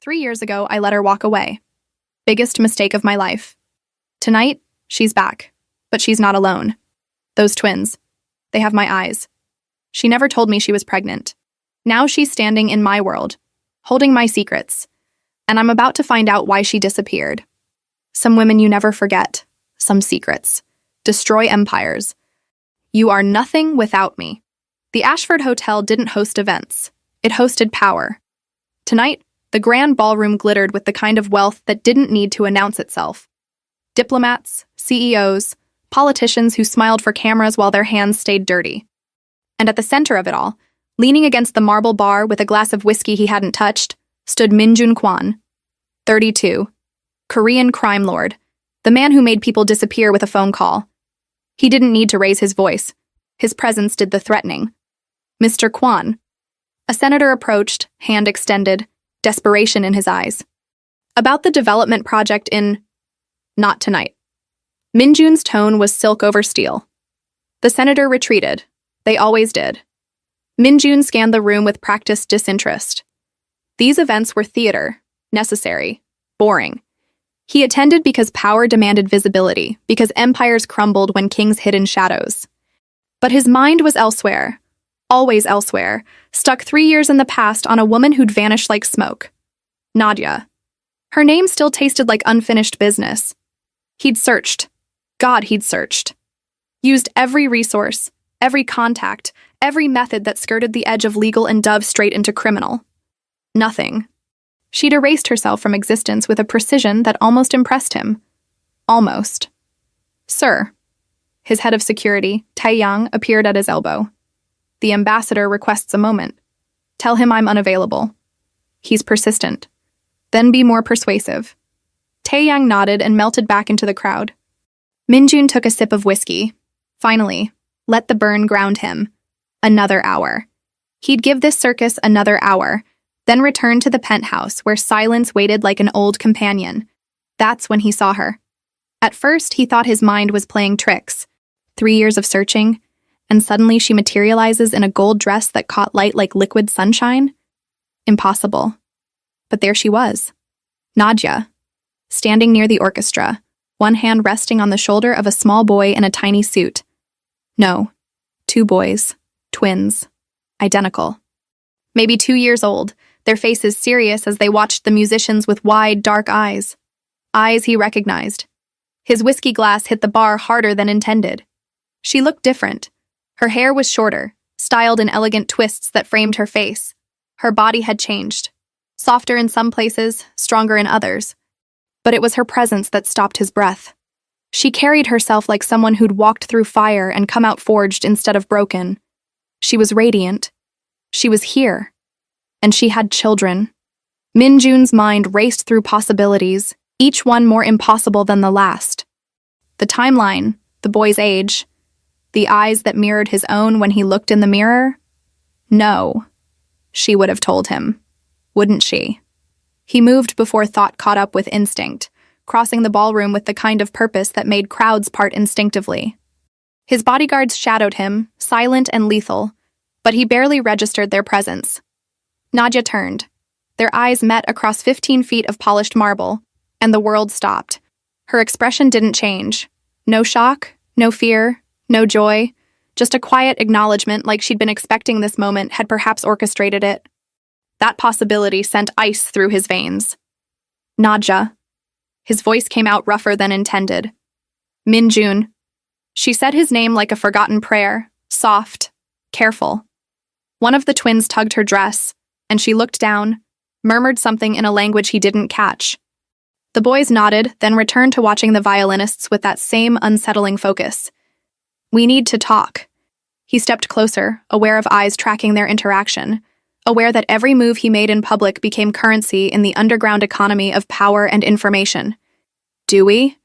3 years ago, I let her walk away. Biggest mistake of my life. Tonight, she's back. But she's not alone. Those twins. They have my eyes. She never told me she was pregnant. Now she's standing in my world, holding my secrets. And I'm about to find out why she disappeared. Some women you never forget. Some secrets. Destroy empires. You are nothing without me. The Ashford Hotel didn't host events. It hosted power. Tonight, the grand ballroom glittered with the kind of wealth that didn't need to announce itself. Diplomats, CEOs, politicians who smiled for cameras while their hands stayed dirty. And at the center of it all, leaning against the marble bar with a glass of whiskey he hadn't touched, stood Min-jun Kwon, 32, Korean crime lord, the man who made people disappear with a phone call. He didn't need to raise his voice. His presence did the threatening. Mr. Kwon. A senator approached, hand extended, desperation in his eyes. About the development project in... Not tonight. Min-jun's tone was silk over steel. The senator retreated. They always did. Min-jun scanned the room with practiced disinterest. These events were theater, necessary, boring. He attended because power demanded visibility, because empires crumbled when kings hid in shadows. But his mind was elsewhere, always elsewhere, stuck 3 years in the past on a woman who'd vanished like smoke. Nadia. Her name still tasted like unfinished business. He'd searched. God, he'd searched. Used every resource, every contact, every method that skirted the edge of legal and dove straight into criminal. Nothing. She'd erased herself from existence with a precision that almost impressed him. Almost. Sir. His head of security, Taeyang, appeared at his elbow. The ambassador requests a moment. Tell him I'm unavailable. He's persistent. Then be more persuasive. Taeyang nodded and melted back into the crowd. Min-jun took a sip of whiskey. Finally, let the burn ground him. Another hour. He'd give this circus another hour, then return to the penthouse where silence waited like an old companion. That's when he saw her. At first, he thought his mind was playing tricks. 3 years of searching, and suddenly she materializes in a gold dress that caught light like liquid sunshine? Impossible. But there she was. Nadia. Standing near the orchestra, one hand resting on the shoulder of a small boy in a tiny suit. No. 2 boys. Twins. Identical. Maybe 2 years old, their faces serious as they watched the musicians with wide, dark eyes. Eyes he recognized. His whiskey glass hit the bar harder than intended. She looked different. Her hair was shorter, styled in elegant twists that framed her face. Her body had changed. Softer in some places, stronger in others. But it was her presence that stopped his breath. She carried herself like someone who'd walked through fire and come out forged instead of broken. She was radiant. She was here. And she had children. Min-jun's mind raced through possibilities, each one more impossible than the last. The timeline, the boy's age, the eyes that mirrored his own when he looked in the mirror? No, she would have told him. Wouldn't she? He moved before thought caught up with instinct, crossing the ballroom with the kind of purpose that made crowds part instinctively. His bodyguards shadowed him, silent and lethal, but he barely registered their presence. Nadia turned. Their eyes met across 15 feet of polished marble, and the world stopped. Her expression didn't change. No shock, no fear, no joy, just a quiet acknowledgement like she'd been expecting this moment, had perhaps orchestrated it. That possibility sent ice through his veins. Nadia. His voice came out rougher than intended. Min-jun. She said his name like a forgotten prayer, soft, careful. One of the twins tugged her dress, and she looked down, murmured something in a language he didn't catch. The boys nodded, then returned to watching the violinists with that same unsettling focus. We need to talk. He stepped closer, aware of eyes tracking their interaction, aware that every move he made in public became currency in the underground economy of power and information. Do we?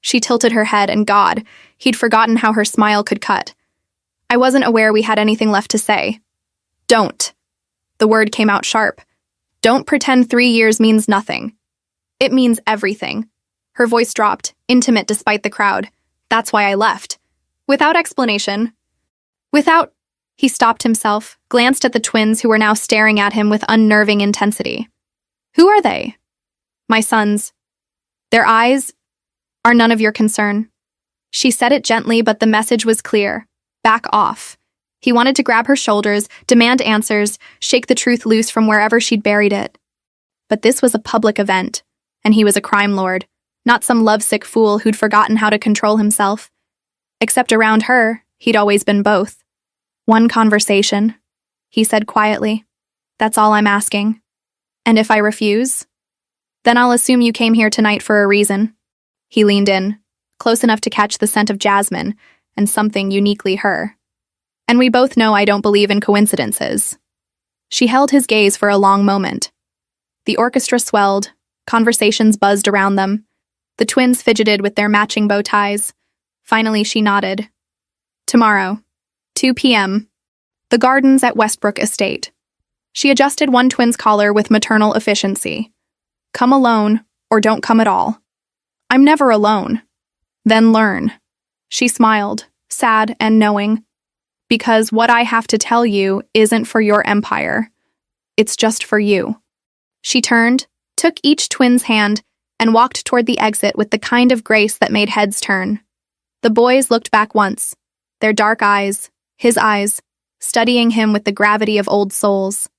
She tilted her head, and God, he'd forgotten how her smile could cut. I wasn't aware we had anything left to say. Don't. The word came out sharp. Don't pretend 3 years means nothing. It means everything. Her voice dropped, intimate despite the crowd. That's why I left. Without explanation. Without... He stopped himself, glanced at the twins who were now staring at him with unnerving intensity. Who are they? My sons. Their eyes are none of your concern. She said it gently, but the message was clear. Back off. He wanted to grab her shoulders, demand answers, shake the truth loose from wherever she'd buried it. But this was a public event, and he was a crime lord, not some lovesick fool who'd forgotten how to control himself. Except around her, he'd always been both. One conversation, he said quietly. That's all I'm asking. And if I refuse? Then I'll assume you came here tonight for a reason. He leaned in, close enough to catch the scent of jasmine and something uniquely her. And we both know I don't believe in coincidences. She held his gaze for a long moment. The orchestra swelled, conversations buzzed around them. The twins fidgeted with their matching bow ties. Finally, she nodded. Tomorrow, 2 p.m., the gardens at Westbrook Estate. She adjusted one twin's collar with maternal efficiency. Come alone, or don't come at all. I'm never alone. Then learn. She smiled, sad and knowing. Because what I have to tell you isn't for your empire. It's just for you. She turned, took each twin's hand, and walked toward the exit with the kind of grace that made heads turn. The boys looked back once, their dark eyes, his eyes, studying him with the gravity of old souls.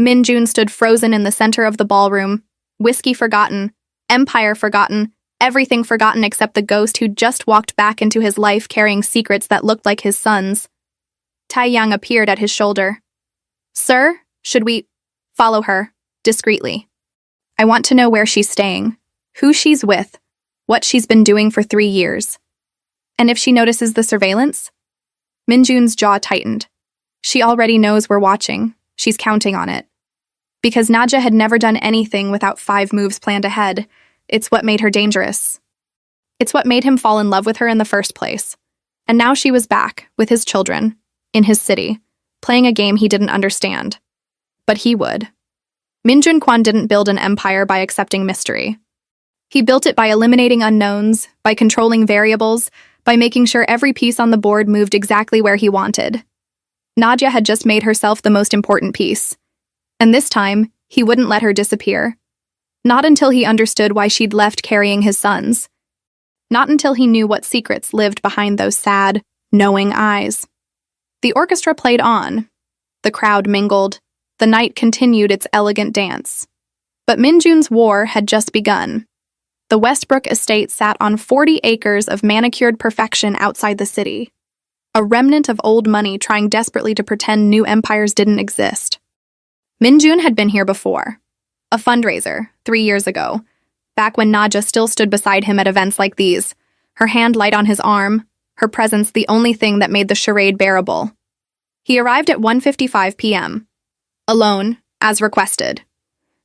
Minjun stood frozen in the center of the ballroom, whiskey forgotten, empire forgotten, everything forgotten except the ghost who'd just walked back into his life carrying secrets that looked like his son's. Taiyang appeared at his shoulder. Sir, should we follow her, discreetly? I want to know where she's staying, who she's with, what she's been doing for 3 years. And if she notices the surveillance? Minjun's jaw tightened. She already knows we're watching. She's counting on it. Because Nadja had never done anything without 5 moves planned ahead. It's what made her dangerous. It's what made him fall in love with her in the first place. And now she was back, with his children, in his city, playing a game he didn't understand. But he would. Minjun Quan didn't build an empire by accepting mystery. He built it by eliminating unknowns, by controlling variables, by making sure every piece on the board moved exactly where he wanted. Nadja had just made herself the most important piece. And this time, he wouldn't let her disappear. Not until he understood why she'd left carrying his sons. Not until he knew what secrets lived behind those sad, knowing eyes. The orchestra played on. The crowd mingled. The night continued its elegant dance. But Minjun's war had just begun. The Westbrook estate sat on 40 acres of manicured perfection outside the city. A remnant of old money trying desperately to pretend new empires didn't exist. Minjun had been here before. A fundraiser, 3 years ago, back when Nadja still stood beside him at events like these, her hand light on his arm, her presence the only thing that made the charade bearable. He arrived at 1:55 p.m. Alone, as requested.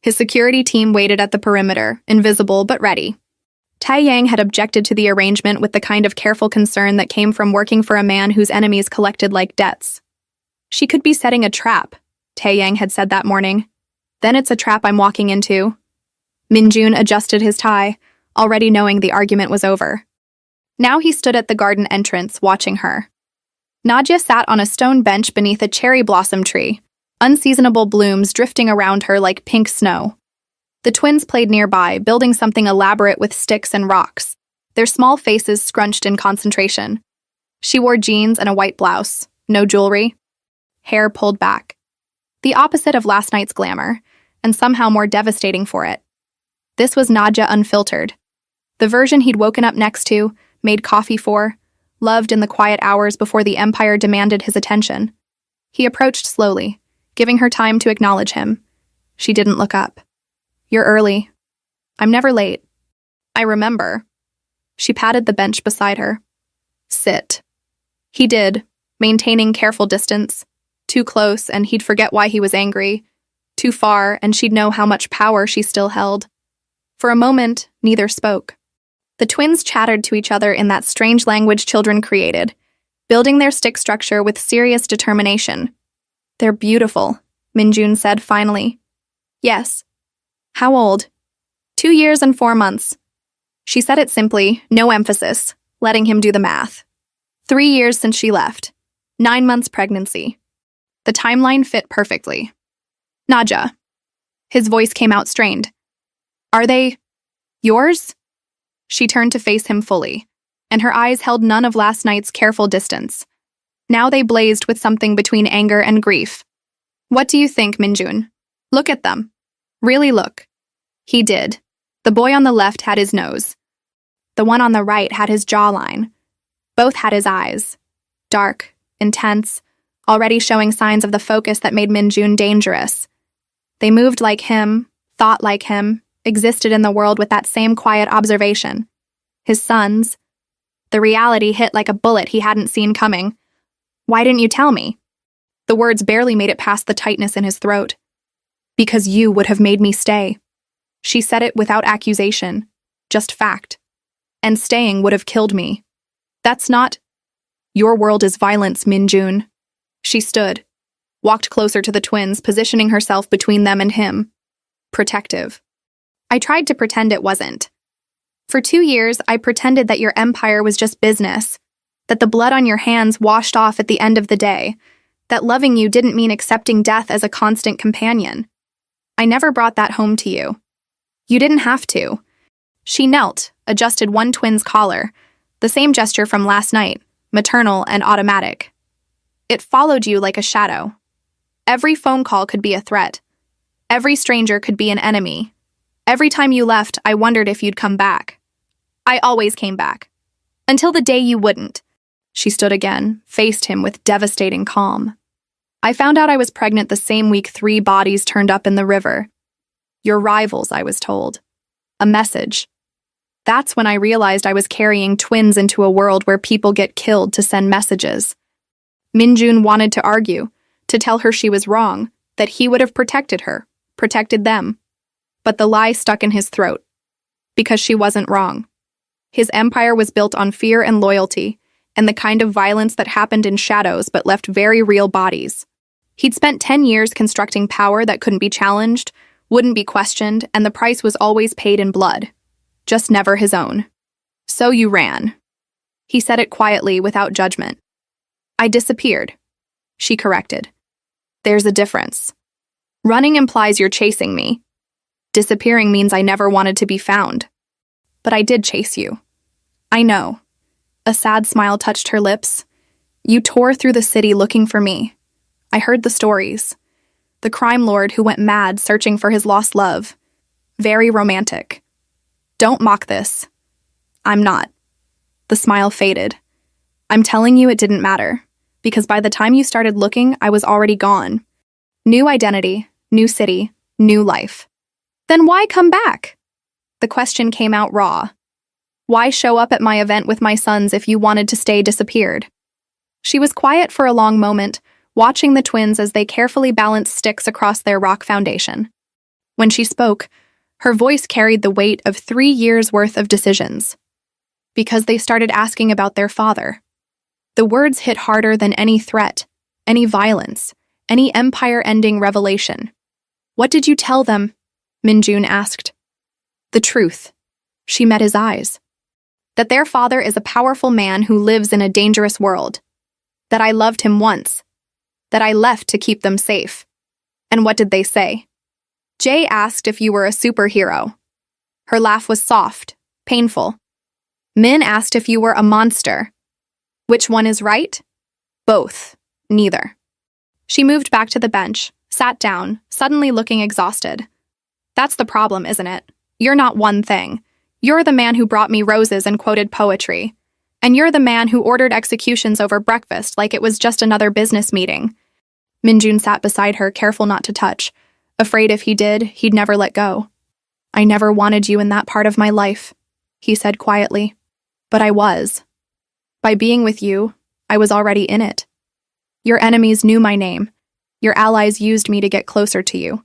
His security team waited at the perimeter, invisible but ready. Taiyang had objected to the arrangement with the kind of careful concern that came from working for a man whose enemies collected like debts. She could be setting a trap, Taiyang had said that morning. Then it's a trap I'm walking into. Minjun adjusted his tie, already knowing the argument was over. Now he stood at the garden entrance, watching her. Nadja sat on a stone bench beneath a cherry blossom tree, unseasonable blooms drifting around her like pink snow. The twins played nearby, building something elaborate with sticks and rocks, their small faces scrunched in concentration. She wore jeans and a white blouse, no jewelry, hair pulled back. The opposite of last night's glamour, and somehow more devastating for it. This was Nadja unfiltered. The version he'd woken up next to, made coffee for, loved in the quiet hours before the empire demanded his attention. He approached slowly, giving her time to acknowledge him. She didn't look up. You're early. I'm never late. I remember. She patted the bench beside her. Sit. He did, maintaining careful distance. Too close, and he'd forget why he was angry. Too far, and she'd know how much power she still held. For a moment, neither spoke. The twins chattered to each other in that strange language children created, building their stick structure with serious determination. They're beautiful, Minjun said finally. Yes. How old? 2 years and 4 months. She said it simply, no emphasis, letting him do the math. 3 years since she left. 9 months pregnancy. The timeline fit perfectly. Nadja. His voice came out strained. Are they yours? She turned to face him fully, and her eyes held none of last night's careful distance. Now they blazed with something between anger and grief. What do you think, Minjun? Look at them. Really look. He did. The boy on the left had his nose. The one on the right had his jawline. Both had his eyes. Dark, intense, already showing signs of the focus that made Minjun dangerous. They moved like him, thought like him, existed in the world with that same quiet observation. His sons. The reality hit like a bullet he hadn't seen coming. Why didn't you tell me? The words barely made it past the tightness in his throat. Because you would have made me stay. She said it without accusation, just fact. And staying would have killed me. That's not. Your world is violence, Minjun. She stood, walked closer to the twins, positioning herself between them and him. Protective. I tried to pretend it wasn't. For 2 years, I pretended that your empire was just business, that the blood on your hands washed off at the end of the day, that loving you didn't mean accepting death as a constant companion. I never brought that home to you. You didn't have to. She knelt, adjusted one twin's collar, the same gesture from last night, maternal and automatic. It followed you like a shadow. Every phone call could be a threat. Every stranger could be an enemy. Every time you left, I wondered if you'd come back. I always came back. Until the day you wouldn't. She stood again, faced him with devastating calm. I found out I was pregnant the same week 3 bodies turned up in the river. Your rivals, I was told. A message. That's when I realized I was carrying twins into a world where people get killed to send messages. Minjun wanted to argue, to tell her she was wrong, that he would have protected her, protected them. But the lie stuck in his throat. Because she wasn't wrong. His empire was built on fear and loyalty, and the kind of violence that happened in shadows but left very real bodies. He'd spent 10 years constructing power that couldn't be challenged, wouldn't be questioned, and the price was always paid in blood. Just never his own. So you ran. He said it quietly, without judgment. I disappeared. She corrected. There's a difference. Running implies you're chasing me. Disappearing means I never wanted to be found. But I did chase you. I know. A sad smile touched her lips. You tore through the city looking for me. I heard the stories. The crime lord who went mad searching for his lost love. Very romantic. Don't mock this. I'm not. The smile faded. I'm telling you it didn't matter, because by the time you started looking, I was already gone. New identity, new city, new life. Then why come back? The question came out raw. Why show up at my event with my sons if you wanted to stay disappeared? She was quiet for a long moment, watching the twins as they carefully balanced sticks across their rock foundation. When she spoke, her voice carried the weight of 3 years' worth of decisions. Because they started asking about their father. The words hit harder than any threat, any violence, any empire-ending revelation. What did you tell them? Minjun asked. The truth. She met his eyes. That their father is a powerful man who lives in a dangerous world. That I loved him once. That I left to keep them safe. And what did they say? Jay asked if you were a superhero. Her laugh was soft, painful. Min asked if you were a monster. Which one is right? Both. Neither. She moved back to the bench, sat down, suddenly looking exhausted. That's the problem, isn't it? You're not one thing. You're the man who brought me roses and quoted poetry. And you're the man who ordered executions over breakfast like it was just another business meeting. Minjun sat beside her, careful not to touch, afraid if he did, he'd never let go. I never wanted you in that part of my life, he said quietly. But I was. By being with you, I was already in it. Your enemies knew my name. Your allies used me to get closer to you.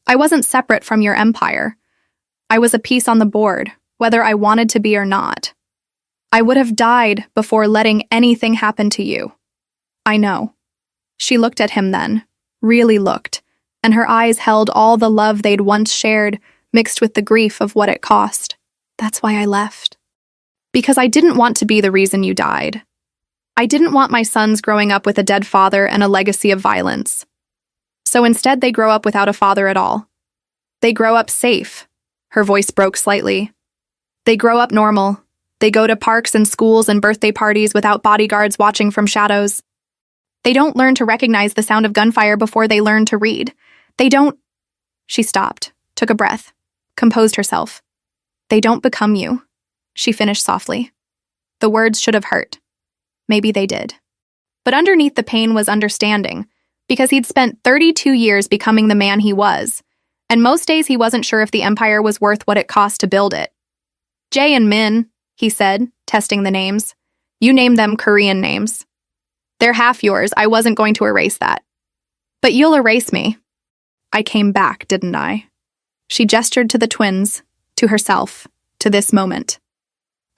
I wasn't separate from your empire. I was a piece on the board, whether I wanted to be or not. I would have died before letting anything happen to you. I know. She looked at him then, really looked, and her eyes held all the love they'd once shared, mixed with the grief of what it cost. That's why I left. Because I didn't want to be the reason you died. I didn't want my sons growing up with a dead father and a legacy of violence. So instead they grow up without a father at all. They grow up safe. Her voice broke slightly. They grow up normal. They go to parks and schools and birthday parties without bodyguards watching from shadows. They don't learn to recognize the sound of gunfire before they learn to read. They don't... She stopped, took a breath, composed herself. They don't become you, she finished softly. The words should have hurt. Maybe they did. But underneath the pain was understanding, because he'd spent 32 years becoming the man he was, and most days he wasn't sure if the empire was worth what it cost to build it. Jae and Min, he said, testing the names. You name them Korean names. They're half yours. I wasn't going to erase that. But you'll erase me. I came back, didn't I? She gestured to the twins, to herself, to this moment.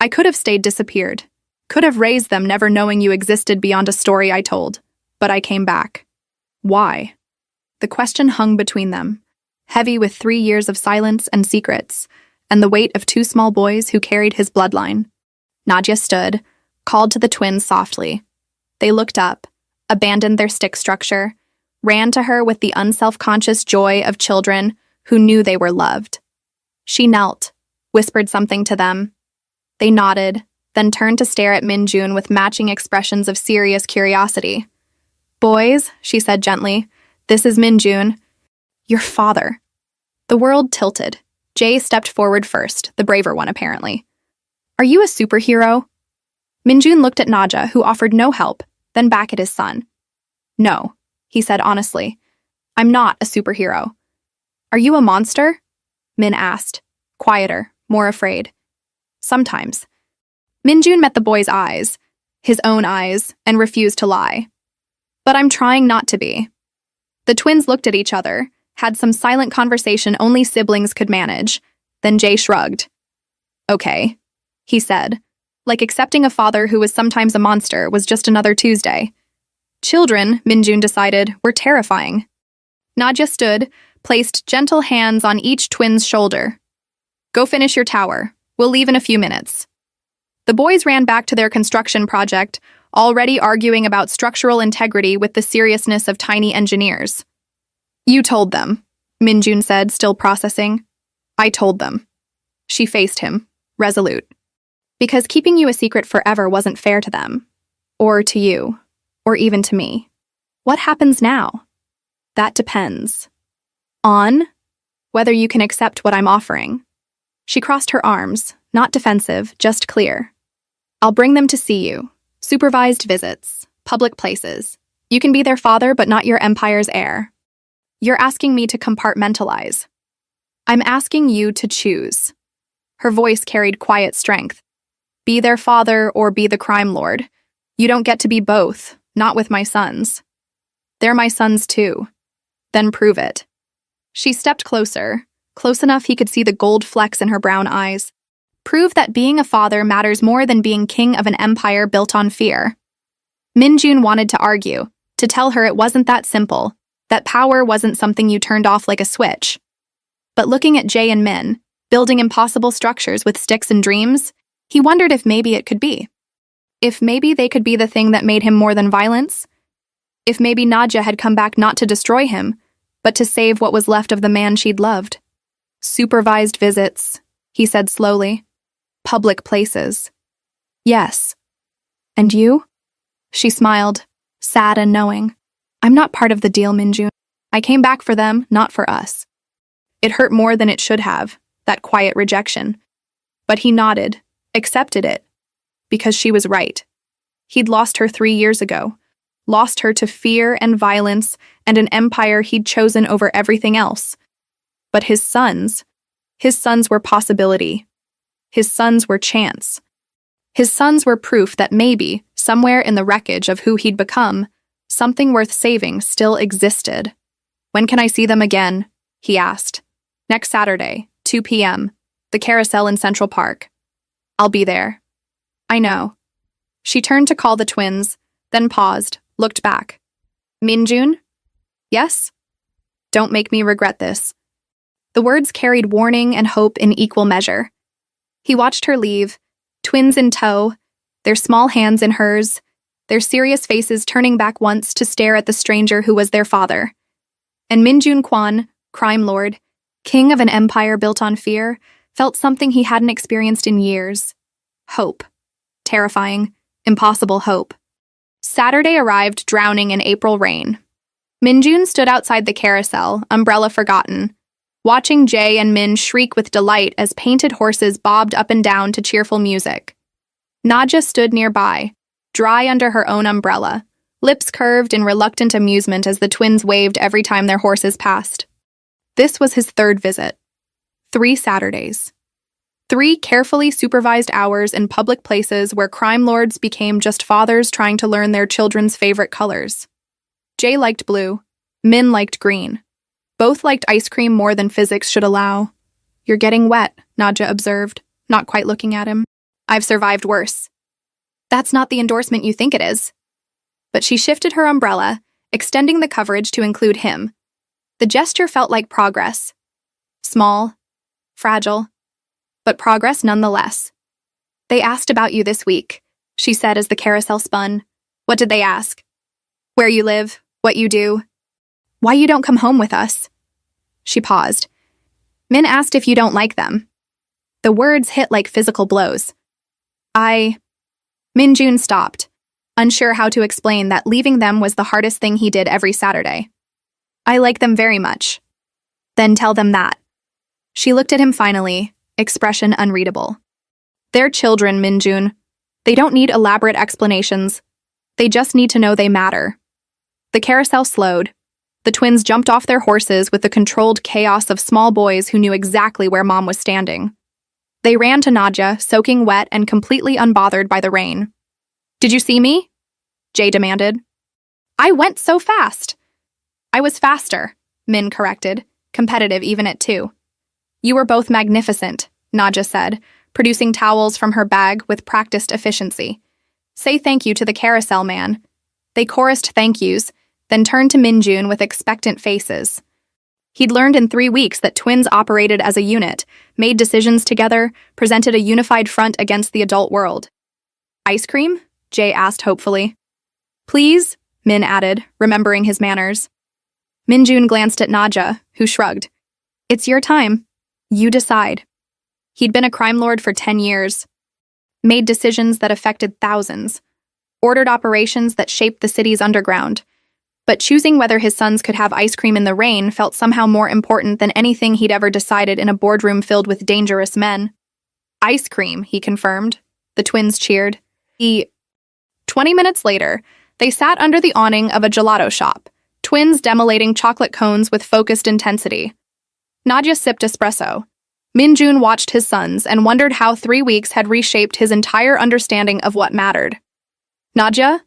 I could have stayed disappeared, could have raised them never knowing you existed beyond a story I told, but I came back. Why? The question hung between them, heavy with 3 years of silence and secrets, and the weight of 2 small boys who carried his bloodline. Nadia stood, called to the twins softly. They looked up, abandoned their stick structure, ran to her with the unself-conscious joy of children who knew they were loved. She knelt, whispered something to them. They nodded, then turned to stare at Minjun with matching expressions of serious curiosity. Boys, she said gently, this is Minjun. Your father. The world tilted. Jae stepped forward first, the braver one apparently. Are you a superhero? Minjun looked at Naja, who offered no help, then back at his son. No, he said honestly. I'm not a superhero. Are you a monster? Min asked, quieter, more afraid. Sometimes. Minjun met the boy's eyes, his own eyes, and refused to lie. But I'm trying not to be. The twins looked at each other, had some silent conversation only siblings could manage, then Jae shrugged. Okay, he said, like accepting a father who was sometimes a monster was just another Tuesday. Children, Minjun decided, were terrifying. Nadia stood, placed gentle hands on each twin's shoulder. Go finish your tower. We'll leave in a few minutes. The boys ran back to their construction project, already arguing about structural integrity with the seriousness of tiny engineers. You told them, Minjun said, still processing. I told them. She faced him, resolute. Because keeping you a secret forever wasn't fair to them. Or to you. Or even to me. What happens now? That depends. On whether you can accept what I'm offering. She crossed her arms, not defensive, just clear. I'll bring them to see you. Supervised visits. Public places. You can be their father, but not your empire's heir. You're asking me to compartmentalize. I'm asking you to choose. Her voice carried quiet strength. Be their father or be the crime lord. You don't get to be both, not with my sons. They're my sons too. Then prove it. She stepped closer, close enough he could see the gold flecks in her brown eyes. Prove that being a father matters more than being king of an empire built on fear. Minjun wanted to argue, to tell her it wasn't that simple, that power wasn't something you turned off like a switch. But looking at Jae and Min, building impossible structures with sticks and dreams, he wondered if maybe it could be. If maybe they could be the thing that made him more than violence? If maybe Nadia had come back not to destroy him, but to save what was left of the man she'd loved. Supervised visits, he said slowly. Public places. Yes. And you? She smiled, sad and knowing. I'm not part of the deal, Minjun. I came back for them, not for us. It hurt more than it should have, that quiet rejection. But he nodded, accepted it, because she was right. He'd lost her 3 years ago, lost her to fear and violence and an empire he'd chosen over everything else. But his sons were possibility. His sons were chance. His sons were proof that maybe, somewhere in the wreckage of who he'd become, something worth saving still existed. When can I see them again? He asked. Next Saturday, 2 p.m., the carousel in Central Park. I'll be there. I know. She turned to call the twins, then paused, looked back. Minjun? Yes? Don't make me regret this. The words carried warning and hope in equal measure. He watched her leave, twins in tow, their small hands in hers, their serious faces turning back once to stare at the stranger who was their father. And Minjun Kwan, crime lord, king of an empire built on fear, felt something he hadn't experienced in years. Hope. Terrifying, impossible hope. Saturday arrived drowning in April rain. Minjun stood outside the carousel, umbrella forgotten, watching Jay and Min shriek with delight as painted horses bobbed up and down to cheerful music. Nadja stood nearby, dry under her own umbrella, lips curved in reluctant amusement as the twins waved every time their horses passed. This was his third visit. 3 Saturdays. 3 carefully supervised hours in public places where crime lords became just fathers trying to learn their children's favorite colors. Jay liked blue. Min liked green. Both liked ice cream more than physics should allow. "You're getting wet," Nadja observed, not quite looking at him. "I've survived worse." "That's not the endorsement you think it is." But she shifted her umbrella, extending the coverage to include him. The gesture felt like progress. Small, fragile, but progress nonetheless. "They asked about you this week," she said as the carousel spun. "What did they ask?" "Where you live, what you do, why you don't come home with us." She paused. "Min asked if you don't like them." The words hit like physical blows. Minjun stopped, unsure how to explain that leaving them was the hardest thing he did every Saturday. "I like them very much." "Then tell them that." She looked at him finally, expression unreadable. "They're children, Minjun. They don't need elaborate explanations. They just need to know they matter." The carousel slowed. The twins jumped off their horses with the controlled chaos of small boys who knew exactly where Mom was standing. They ran to Nadja, soaking wet and completely unbothered by the rain. "Did you see me?" Jay demanded. "I went so fast." "I was faster," Min corrected, competitive even at 2. "You were both magnificent," Nadja said, producing towels from her bag with practiced efficiency. "Say thank you to the carousel man." They chorused thank yous, then turned to Minjun with expectant faces. He'd learned in 3 weeks that twins operated as a unit, made decisions together, presented a unified front against the adult world. "Ice cream?" Jay asked hopefully. "Please?" Min added, remembering his manners. Minjun glanced at Nadja, who shrugged. "It's your time. You decide." He'd been a crime lord for 10 years, made decisions that affected thousands, ordered operations that shaped the city's underground. But choosing whether his sons could have ice cream in the rain felt somehow more important than anything he'd ever decided in a boardroom filled with dangerous men. "Ice cream," he confirmed. The twins cheered. 20 minutes later, they sat under the awning of a gelato shop, twins demolating chocolate cones with focused intensity. Nadja sipped espresso. Minjun watched his sons and wondered how 3 weeks had reshaped his entire understanding of what mattered. "Nadja?"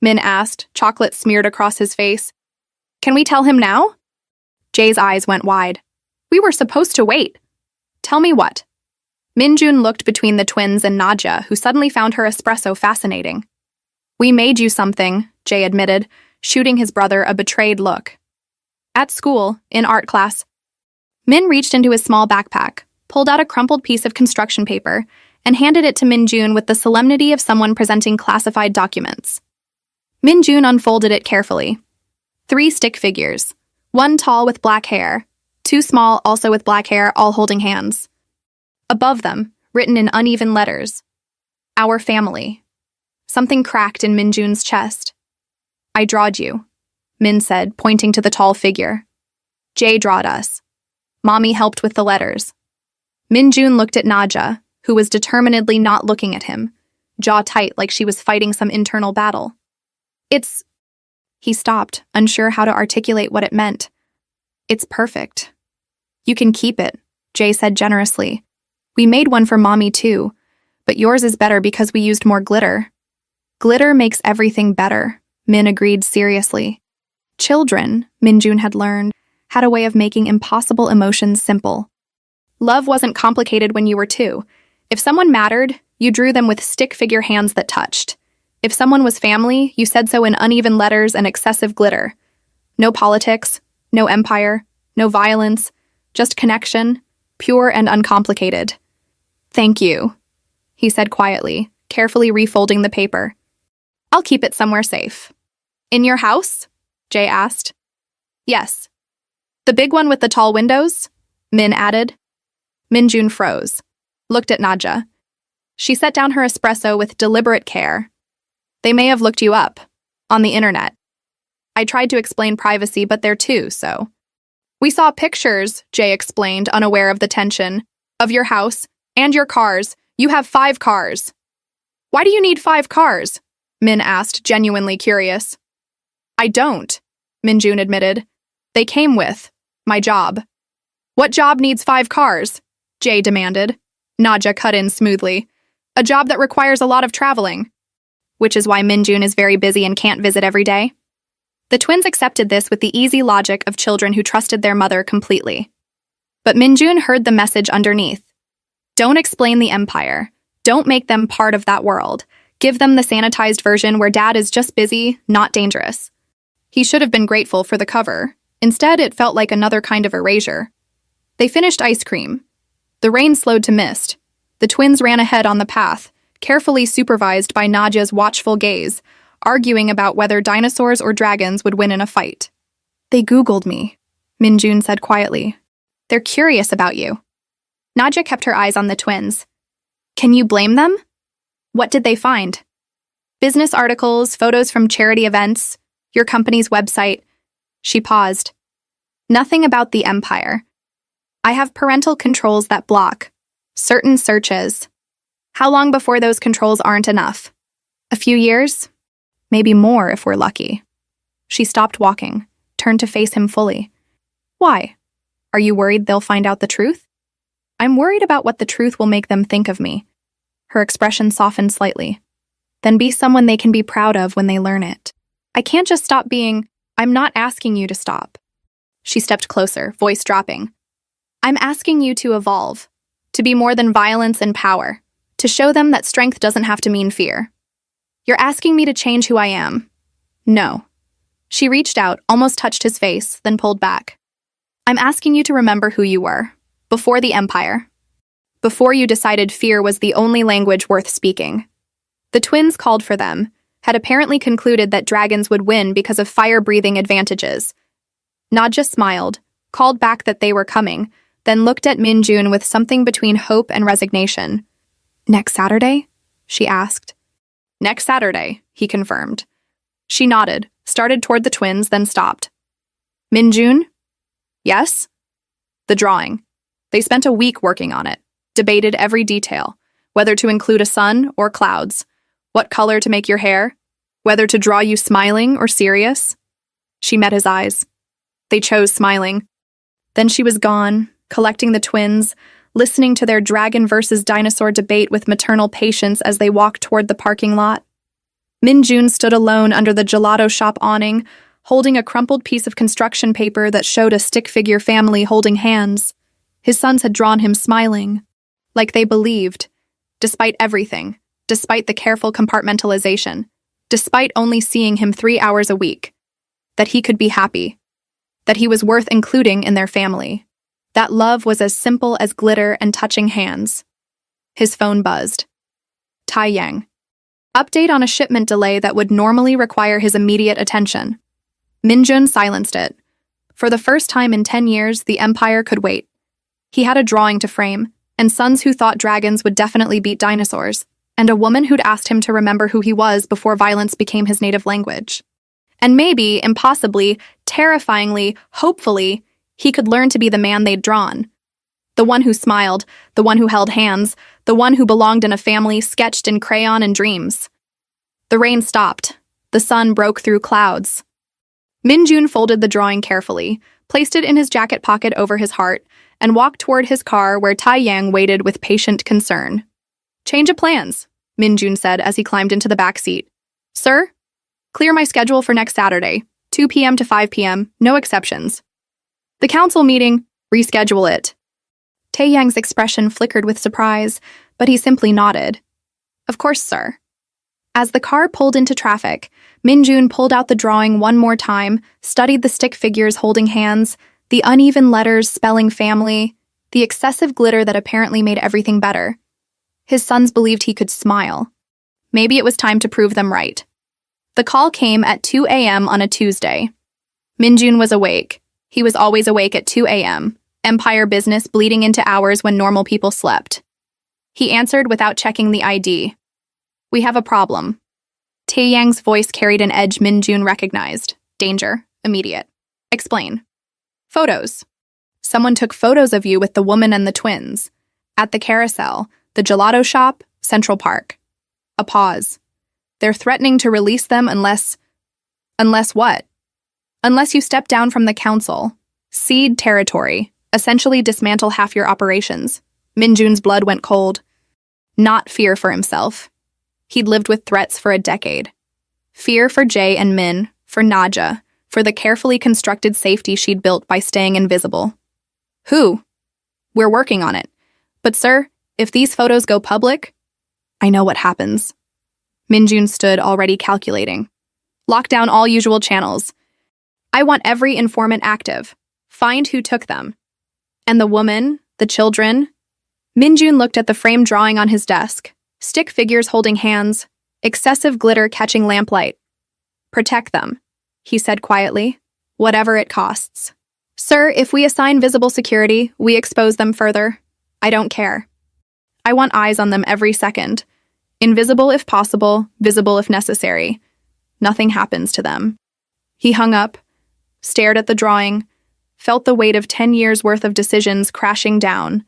Min asked, chocolate smeared across his face. "Can we tell him now?" Jay's eyes went wide. "We were supposed to wait." "Tell me what?" Minjun looked between the twins and Nadja, who suddenly found her espresso fascinating. "We made you something," Jay admitted, shooting his brother a betrayed look. "At school, in art class." Min reached into his small backpack, pulled out a crumpled piece of construction paper, and handed it to Minjun with the solemnity of someone presenting classified documents. Minjun unfolded it carefully. 3 stick figures, 1 tall with black hair, 2 small also with black hair, all holding hands. Above them, written in uneven letters, "Our family." Something cracked in Minjun's chest. "I drawed you," Min said, pointing to the tall figure. "Jay drawed us. Mommy helped with the letters." Minjun looked at Nadja, who was determinedly not looking at him, jaw tight like she was fighting some internal battle. "It's..." He stopped, unsure how to articulate what it meant. "It's perfect." "You can keep it," Jay said generously. "We made one for Mommy too, but yours is better because we used more glitter." "Glitter makes everything better," Min agreed seriously. Children, Minjun had learned, had a way of making impossible emotions simple. Love wasn't complicated when you were 2. If someone mattered, you drew them with stick figure hands that touched. If someone was family, you said so in uneven letters and excessive glitter. No politics, no empire, no violence, just connection, pure and uncomplicated. "Thank you," he said quietly, carefully refolding the paper. "I'll keep it somewhere safe." "In your house?" Jay asked. "Yes." "The big one with the tall windows?" Min added. Minjun froze, looked at Nadja. She set down her espresso with deliberate care. They may have looked you up, on the internet. I tried to explain privacy, but they're too, so. We saw pictures, Jay explained, unaware of the tension, of your house and your cars. You have 5 cars. Why do you need 5 cars? Min asked, genuinely curious. I don't, Minjun admitted. They came with my job. What job needs 5 cars? Jay demanded. Nadja cut in smoothly. A job that requires a lot of traveling. Which is why Minjun is very busy and can't visit every day. The twins accepted this with the easy logic of children who trusted their mother completely. But Minjun heard the message underneath. Don't explain the empire. Don't make them part of that world. Give them the sanitized version where dad is just busy, not dangerous. He should have been grateful for the cover. Instead, it felt like another kind of erasure. They finished ice cream. The rain slowed to mist. The twins ran ahead on the path, carefully supervised by Nadja's watchful gaze, arguing about whether dinosaurs or dragons would win in a fight. They Googled me, Minjun said quietly. They're curious about you. Nadja kept her eyes on the twins. Can you blame them? What did they find? Business articles, photos from charity events, your company's website. She paused. Nothing about the empire. I have parental controls that block certain searches. How long before those controls aren't enough? A few years? Maybe more if we're lucky. She stopped walking, turned to face him fully. Why? Are you worried they'll find out the truth? I'm worried about what the truth will make them think of me. Her expression softened slightly. Then be someone they can be proud of when they learn it. I can't just stop being. I'm not asking you to stop. She stepped closer, voice dropping. I'm asking you to evolve, to be more than violence and power, to show them that strength doesn't have to mean fear. You're asking me to change who I am. No. She reached out, almost touched his face, then pulled back. I'm asking you to remember who you were, before the empire. Before you decided fear was the only language worth speaking. The twins called for them, had apparently concluded that dragons would win because of fire-breathing advantages. Nadja smiled, called back that they were coming, then looked at Minjun with something between hope and resignation. Next Saturday? She asked. Next Saturday, he confirmed. She nodded, started toward the twins, then stopped. Minjun? Yes? The drawing. They spent a week working on it, debated every detail, whether to include a sun or clouds, what color to make your hair, whether to draw you smiling or serious. She met his eyes. They chose smiling. Then she was gone, collecting the twins, listening to their dragon versus dinosaur debate with maternal patience as they walked toward the parking lot. Minjun stood alone under the gelato shop awning, holding a crumpled piece of construction paper that showed a stick-figure family holding hands. His sons had drawn him smiling, like they believed, despite everything, despite the careful compartmentalization, despite only seeing him 3 hours a week, that he could be happy, that he was worth including in their family. That love was as simple as glitter and touching hands. His phone buzzed. Tai Yang. Update on a shipment delay that would normally require his immediate attention. Minjun silenced it. For the first time in 10 years, the Empire could wait. He had a drawing to frame, and sons who thought dragons would definitely beat dinosaurs, and a woman who'd asked him to remember who he was before violence became his native language. And maybe, impossibly, terrifyingly, hopefully, he could learn to be the man they'd drawn. The one who smiled, the one who held hands, the one who belonged in a family sketched in crayon and dreams. The rain stopped. The sun broke through clouds. Minjun folded the drawing carefully, placed it in his jacket pocket over his heart, and walked toward his car where Tai Yang waited with patient concern. Change of plans, Minjun said as he climbed into the back seat. Sir? Clear my schedule for next Saturday, 2 p.m. to 5 p.m., no exceptions. The council meeting, reschedule it. Tai Yang's expression flickered with surprise, but he simply nodded. Of course, sir. As the car pulled into traffic, Minjun pulled out the drawing one more time, studied the stick figures holding hands, the uneven letters spelling family, the excessive glitter that apparently made everything better. His sons believed he could smile. Maybe it was time to prove them right. The call came at 2 a.m. on a Tuesday. Minjun was awake. He was always awake at 2 a.m., Empire business bleeding into hours when normal people slept. He answered without checking the ID. We have a problem. Tae Yang's voice carried an edge Min Jun recognized. Danger. Immediate. Explain. Photos. Someone took photos of you with the woman and the twins. At the carousel, the gelato shop, Central Park. A pause. They're threatening to release them unless what? Unless you step down from the council. Cede territory. Essentially dismantle half your operations. Min Jun's blood went cold. Not fear for himself. He'd lived with threats for a decade. Fear for Jae and Min, for Naja, for the carefully constructed safety she'd built by staying invisible. Who? We're working on it. But sir, if these photos go public, I know what happens. Min Jun stood, already calculating. Lock down all usual channels. I want every informant active. Find who took them. And the woman, the children. Min Jun looked at the framed drawing on his desk. Stick figures holding hands, excessive glitter catching lamplight. Protect them, he said quietly, whatever it costs. Sir, if we assign visible security, we expose them further. I don't care. I want eyes on them every second. Invisible if possible, visible if necessary. Nothing happens to them. He hung up, stared at the drawing, felt the weight of 10 years' worth of decisions crashing down.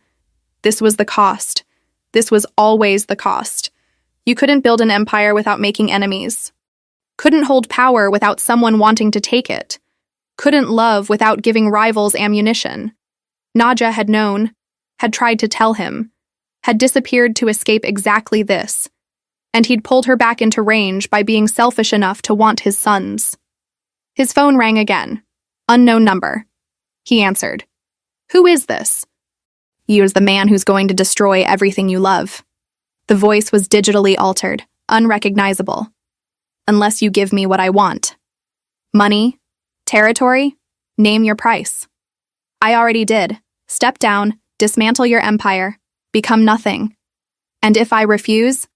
This was the cost. This was always the cost. You couldn't build an empire without making enemies. Couldn't hold power without someone wanting to take it. Couldn't love without giving rivals ammunition. Naja had known, had tried to tell him, had disappeared to escape exactly this, and he'd pulled her back into range by being selfish enough to want his sons. His phone rang again. Unknown number. He answered. Who is this? You is the man who's going to destroy everything you love. The voice was digitally altered, unrecognizable. Unless you give me what I want. Money? Territory? Name your price. I already did. Step down, dismantle your empire, become nothing. And if I refuse,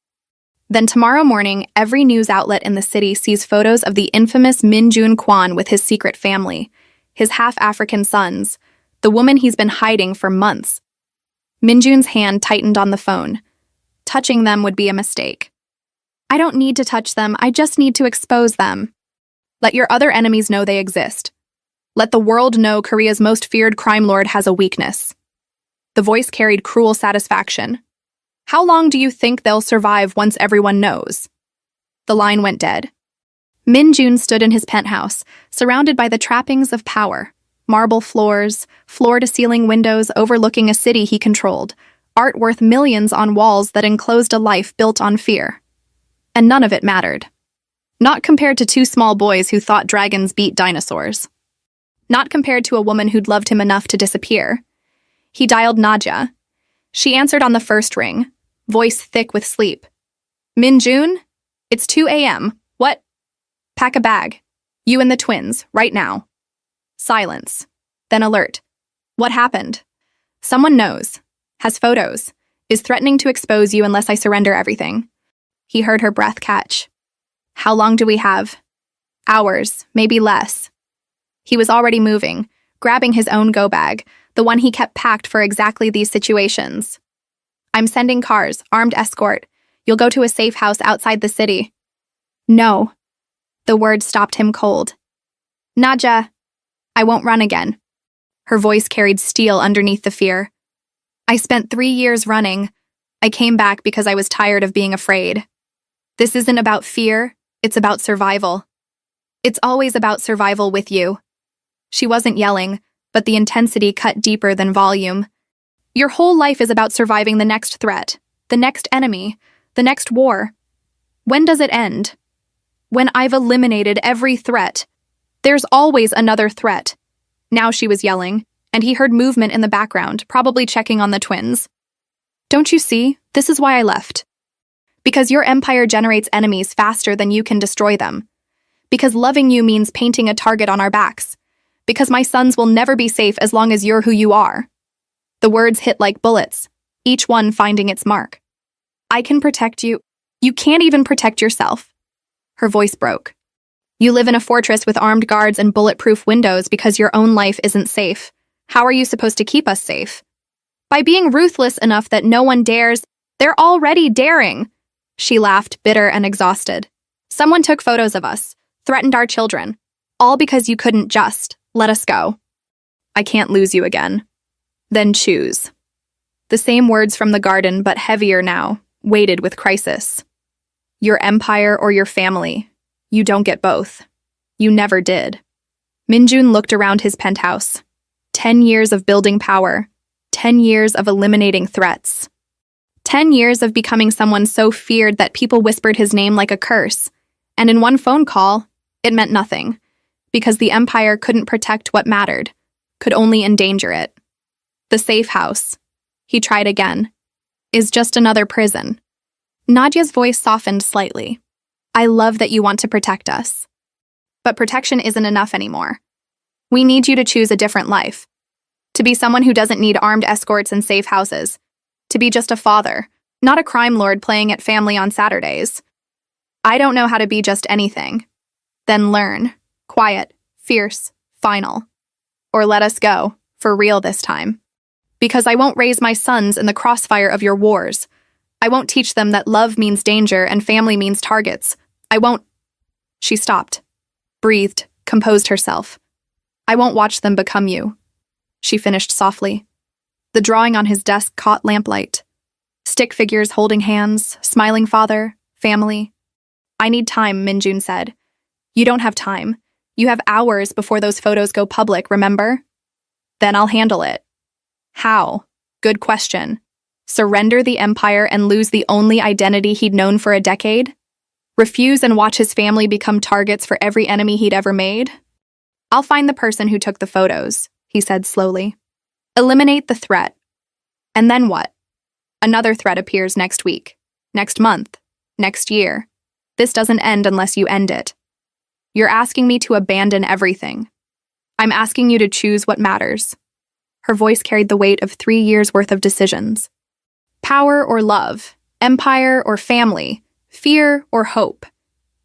then tomorrow morning every news outlet in the city sees photos of the infamous Min Jun Kwan with his secret family, his half-African sons, the woman he's been hiding for months. Min Jun's hand tightened on the phone. Touching them would be a mistake. I don't need to touch them, I just need to expose them. Let your other enemies know they exist. Let the world know Korea's most feared crime lord has a weakness. The voice carried cruel satisfaction. How long do you think they'll survive once everyone knows? The line went dead. Min Jun stood in his penthouse, surrounded by the trappings of power. Marble floors, floor-to-ceiling windows overlooking a city he controlled, art worth millions on walls that enclosed a life built on fear. And none of it mattered. Not compared to two small boys who thought dragons beat dinosaurs. Not compared to a woman who'd loved him enough to disappear. He dialed Naja. She answered on the first ring, voice thick with sleep. Min Jun? It's 2 a.m. What? Pack a bag. You and the twins, right now. Silence. Then alert. What happened? Someone knows. Has photos. Is threatening to expose you unless I surrender everything. He heard her breath catch. How long do we have? Hours, maybe less. He was already moving, grabbing his own go bag, the one he kept packed for exactly these situations. I'm sending cars, armed escort. You'll go to a safe house outside the city. No. The word stopped him cold. Naja. I won't run again. Her voice carried steel underneath the fear. I spent 3 years running. I came back because I was tired of being afraid. This isn't about fear, it's about survival. It's always about survival with you. She wasn't yelling, but the intensity cut deeper than volume. Your whole life is about surviving the next threat, the next enemy, the next war. When does it end? When I've eliminated every threat. There's always another threat. Now she was yelling, and he heard movement in the background, probably checking on the twins. Don't you see? This is why I left. Because your empire generates enemies faster than you can destroy them. Because loving you means painting a target on our backs. Because my sons will never be safe as long as you're who you are. The words hit like bullets, each one finding its mark. I can protect you. You can't even protect yourself. Her voice broke. You live in a fortress with armed guards and bulletproof windows because your own life isn't safe. How are you supposed to keep us safe? By being ruthless enough that no one dares. They're already daring. She laughed, bitter and exhausted. Someone took photos of us, threatened our children, all because you couldn't just let us go. I can't lose you again. Then choose. The same words from the garden, but heavier now, weighted with crisis. Your empire or your family. You don't get both. You never did. Minjun looked around his penthouse. 10 years of building power. 10 years of eliminating threats. 10 years of becoming someone so feared that people whispered his name like a curse. And in one phone call, it meant nothing. Because the empire couldn't protect what mattered, could only endanger it. The safe house, he tried again, is just another prison. Nadia's voice softened slightly. I love that you want to protect us. But protection isn't enough anymore. We need you to choose a different life. To be someone who doesn't need armed escorts and safe houses. To be just a father, not a crime lord playing at family on Saturdays. I don't know how to be just anything. Then learn. Quiet, fierce, final. Or let us go, for real this time. Because I won't raise my sons in the crossfire of your wars. I won't teach them that love means danger and family means targets. I won't. She stopped, breathed, composed herself. I won't watch them become you. She finished softly. The drawing on his desk caught lamplight. Stick figures holding hands, smiling father, family. I need time, Minjun said. You don't have time. You have hours before those photos go public, remember? Then I'll handle it. How? Good question. Surrender the empire and lose the only identity he'd known for a decade? Refuse and watch his family become targets for every enemy he'd ever made? I'll find the person who took the photos, he said slowly. Eliminate the threat. And then what? Another threat appears next week, next month, next year. This doesn't end unless you end it. You're asking me to abandon everything. I'm asking you to choose what matters. Her voice carried the weight of 3 years' worth of decisions. Power or love, empire or family, fear or hope.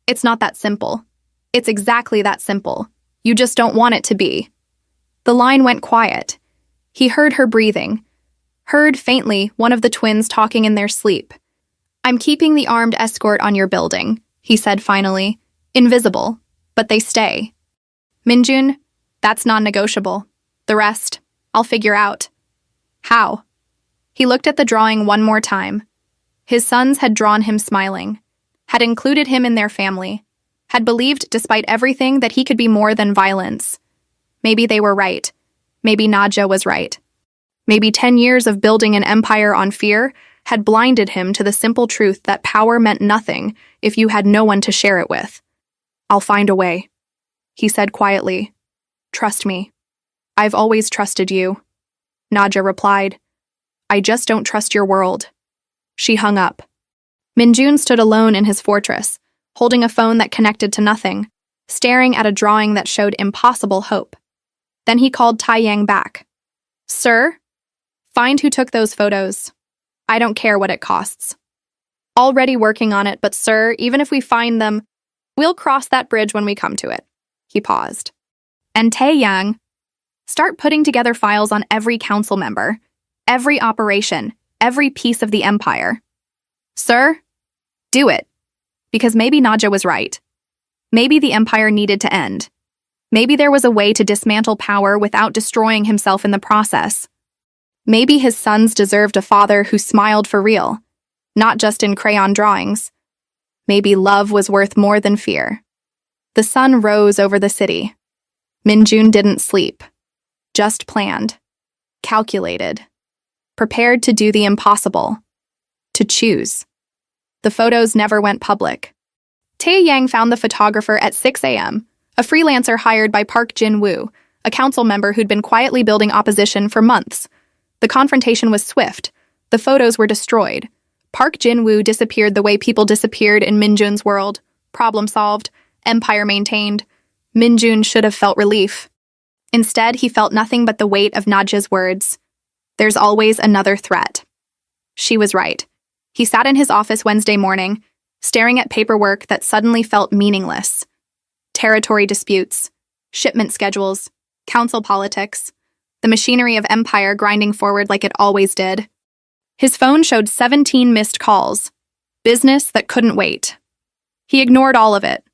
It's not that simple. It's exactly that simple. You just don't want it to be. The line went quiet. He heard her breathing. Heard faintly one of the twins talking in their sleep. I'm keeping the armed escort on your building, he said finally. Invisible, but they stay. Minjun, that's non-negotiable. The rest, I'll figure out. How? He looked at the drawing one more time. His sons had drawn him smiling, had included him in their family, had believed despite everything that he could be more than violence. Maybe they were right. Maybe Nadia was right. Maybe 10 years of building an empire on fear had blinded him to the simple truth that power meant nothing if you had no one to share it with. I'll find a way, he said quietly. Trust me. I've always trusted you. Nadia replied. I just don't trust your world. She hung up. Minjun stood alone in his fortress, holding a phone that connected to nothing, staring at a drawing that showed impossible hope. Then he called Tai Yang back. Sir? Find who took those photos. I don't care what it costs. Already working on it, but sir, even if we find them, we'll cross that bridge when we come to it. He paused. And Tai Yang, start putting together files on every council member, every operation, every piece of the empire. Sir, do it. Because maybe Nadia was right. Maybe the empire needed to end. Maybe there was a way to dismantle power without destroying himself in the process. Maybe his sons deserved a father who smiled for real, not just in crayon drawings. Maybe love was worth more than fear. The sun rose over the city. Minjun didn't sleep. Just planned. Calculated. Prepared to do the impossible. To choose. The photos never went public. Tai Yang found the photographer at 6 a.m., a freelancer hired by Park Jin-woo, a council member who'd been quietly building opposition for months. The confrontation was swift. The photos were destroyed. Park Jin-woo disappeared the way people disappeared in Minjun's world. Problem solved. Empire maintained. Minjun should have felt relief. Instead, he felt nothing but the weight of Nadia's words. There's always another threat. She was right. He sat in his office Wednesday morning, staring at paperwork that suddenly felt meaningless. Territory disputes, shipment schedules, council politics. the machinery of empire grinding forward like it always did. His phone showed 17 missed calls. Business that couldn't wait. He ignored all of it.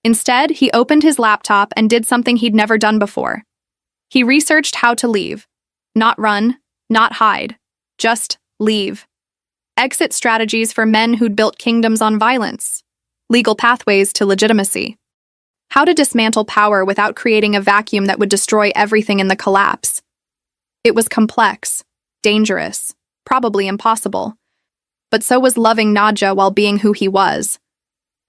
Instead, he opened his laptop and did something he'd never done before. He researched how to leave. Not run, not hide. Just leave. Exit strategies for men who'd built kingdoms on violence. Legal pathways to legitimacy. How to dismantle power without creating a vacuum that would destroy everything in the collapse. It was complex, dangerous, probably impossible. But so was loving Nadja while being who he was.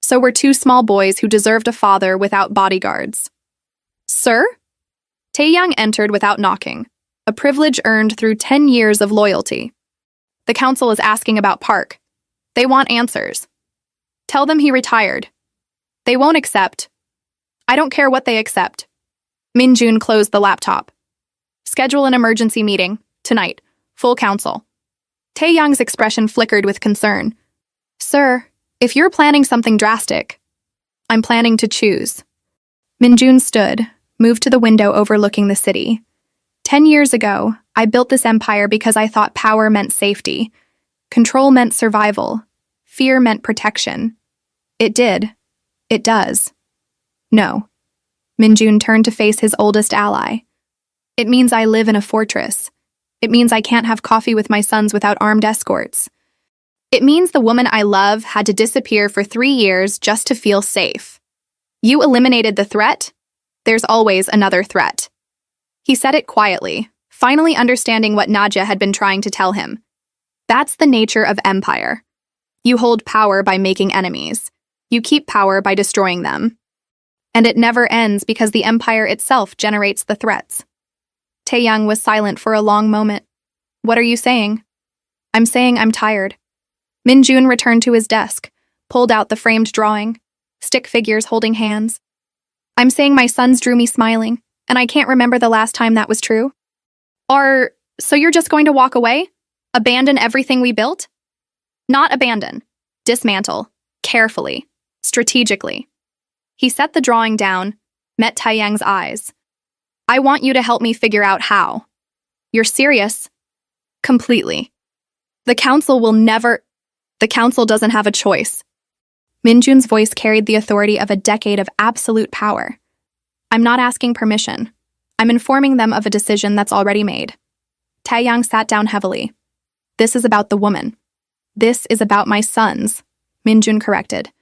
So were two small boys who deserved a father without bodyguards. Sir? Taeyang entered without knocking, a privilege earned through 10 years of loyalty. The council is asking about Park. They want answers. Tell them he retired. They won't accept. I don't care what they accept. Minjun closed the laptop. Schedule an emergency meeting, tonight, full council. Taeyang's expression flickered with concern. Sir, if you're planning something drastic, I'm planning to choose. Minjun stood, moved to the window overlooking the city. 10 years ago, I built this empire because I thought power meant safety. Control meant survival. Fear meant protection. It did. It does. No. Minjun turned to face his oldest ally. It means I live in a fortress. It means I can't have coffee with my sons without armed escorts. It means the woman I love had to disappear for 3 years just to feel safe. You eliminated the threat? There's always another threat. He said it quietly, finally understanding what Nadja had been trying to tell him. That's the nature of empire. You hold power by making enemies. You keep power by destroying them. And it never ends because the empire itself generates the threats. Taeyang was silent for a long moment. What are you saying? I'm saying I'm tired. Minjun returned to his desk, pulled out the framed drawing, stick figures holding hands. I'm saying my sons drew me smiling, and I can't remember the last time that was true. So you're just going to walk away? Abandon everything we built? Not abandon. Dismantle. Carefully. Strategically. He set the drawing down, met Taeyang's eyes. I want you to help me figure out how. You're serious? Completely. The council doesn't have a choice. Minjun's voice carried the authority of a decade of absolute power. I'm not asking permission. I'm informing them of a decision that's already made. Taeyang sat down heavily. This is about the woman. This is about my sons, Minjun corrected.